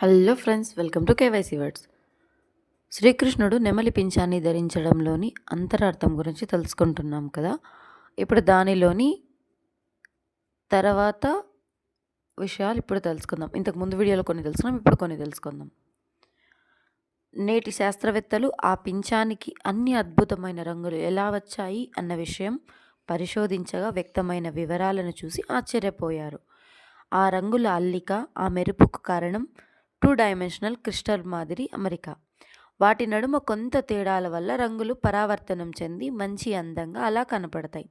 Hello friends, welcome to KYC words. శ్రీకృష్ణుడు నెమలి పింఛాన్ని ధరించడంలోని అంతరార్థం గురించి తెలుసుకుంటున్నాం కదా. ఇప్పుడు దానిలోని తర్వాత విషయాలు ఇప్పుడు తెలుసుకుందాం. ఇంతకు ముందు వీడియోలో కొన్ని తెలుసుకున్నాం, ఇప్పుడు కొన్ని తెలుసుకుందాం. నేటి శాస్త్రవేత్తలు ఆ పింఛానికి అన్ని అద్భుతమైన రంగులు ఎలా వచ్చాయి అన్న విషయం పరిశోధించగా వ్యక్తమైన వివరాలను చూసి ఆశ్చర్యపోయారు. ఆ రంగుల అల్లిక, ఆ మెరుపుకు కారణం 2 డైమెన్షనల్ క్రిస్టల్ మాదిరి అమరిక. వాటి నడుమ కొంత తేడాల వల్ల రంగులు పరావర్తనం చెంది మంచి అందంగా అలా కనపడతాయి.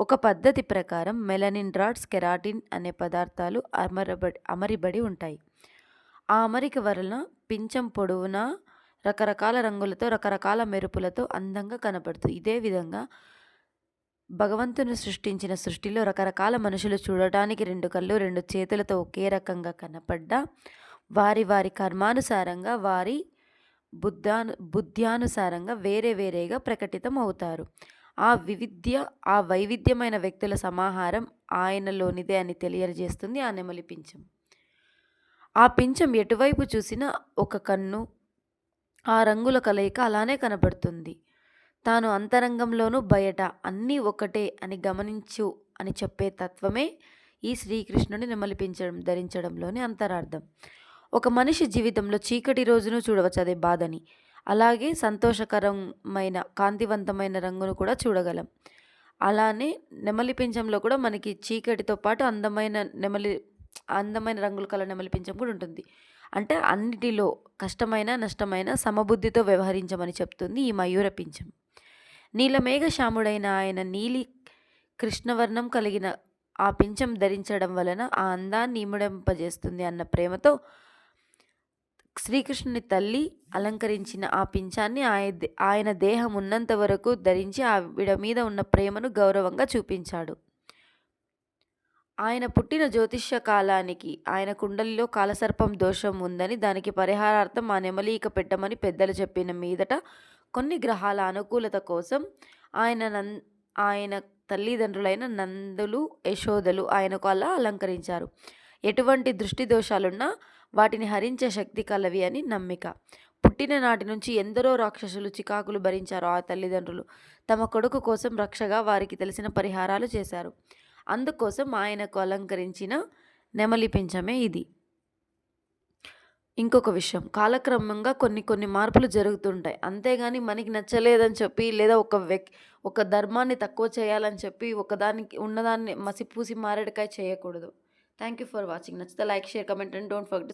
ఒక పద్ధతి ప్రకారం మెలనిన్ రాడ్స్, కెరాటిన్ అనే పదార్థాలు అమరిబడి ఉంటాయి. ఆ అమరిక వలన పింఛం పొడవునా రకరకాల రంగులతో, రకరకాల మెరుపులతో అందంగా కనపడుతుంది. ఇదే విధంగా భగవంతుని సృష్టించిన సృష్టిలో రకరకాల మనుషులు చూడటానికి 2 కళ్ళు, 2 చేతులతో ఒకే రకంగా కనపడ్డా వారి వారి కర్మానుసారంగా, వారి బుద్ధ్యానుసారంగా వేరే వేరేగా ప్రకటితం అవుతారు. ఆ వైవిధ్యమైన వ్యక్తుల సమాహారం ఆయనలోనిదే అని తెలియజేస్తుంది ఆ నెమలి పింఛం. ఆ పింఛం ఎటువైపు చూసినా ఒక కన్ను, ఆ రంగుల కలయిక అలానే కనబడుతుంది. తాను అంతరంగంలోనూ బయట అన్నీ ఒకటే అని గమనించు అని చెప్పే తత్వమే ఈ శ్రీకృష్ణుని నెమలి పింఛం ధరించడంలోని అంతరార్థం. ఒక మనిషి జీవితంలో చీకటి రోజును చూడవచ్చు, అదే బాధని. అలాగే సంతోషకరమైన కాంతివంతమైన రంగును కూడా చూడగలం. అలానే నెమలి పింఛంలో కూడా మనకి చీకటితో పాటు అందమైన రంగులు కల నెమలి పింఛం కూడా ఉంటుంది. అంటే అన్నిటిలో కష్టమైన నష్టమైన సమబుద్ధితో వ్యవహరించమని చెప్తుంది ఈ మయూర పింఛం. నీలమేఘశ్యాముడైన ఆయన నీలి కృష్ణవర్ణం కలిగిన ఆ పింఛం ధరించడం వలన ఆ అందాన్ని ఇముడింపజేస్తుంది అన్న ప్రేమతో శ్రీకృష్ణుని తల్లి అలంకరించిన ఆ పింఛాన్ని ఆయన దేహం ఉన్నంత వరకు ధరించి ఆవిడ మీద ఉన్న ప్రేమను గౌరవంగా చూపించాడు. ఆయన పుట్టిన జ్యోతిష్య కాలానికి ఆయన కుండలిలో కాలసర్పం దోషం ఉందని, దానికి పరిహారార్థం ఆ నెమలీక పెట్టమని పెద్దలు చెప్పిన మీదట కొన్ని గ్రహాల అనుకూలత కోసం ఆయన తల్లిదండ్రులైన నందులు, యశోదలు ఆయనకు అలా అలంకరించారు. ఎటువంటి దృష్టి దోషాలున్నా వాటిని హరించే శక్తి కలవి అని నమ్మిక. పుట్టిన నాటి నుంచి ఎందరో రాక్షసులు చికాకులు భరించారు ఆ తల్లిదండ్రులు. తమ కొడుకు కోసం రక్షగా వారికి తెలిసిన పరిహారాలు చేశారు. అందుకోసం ఆయనకు అలంకరించిన నెమలి పింఛమే ఇది. ఇంకొక విషయం, కాలక్రమంగా కొన్ని మార్పులు జరుగుతుంటాయి. అంతేగాని మనకి నచ్చలేదని చెప్పి, లేదా ఒక ధర్మాన్ని తక్కువ చేయాలని చెప్పి ఒకదానికి ఉన్నదాన్ని మసిపూసి మారేడుకాయ చేయకూడదు. Thank you for watching. నచ్చితే like, share, comment and don't forget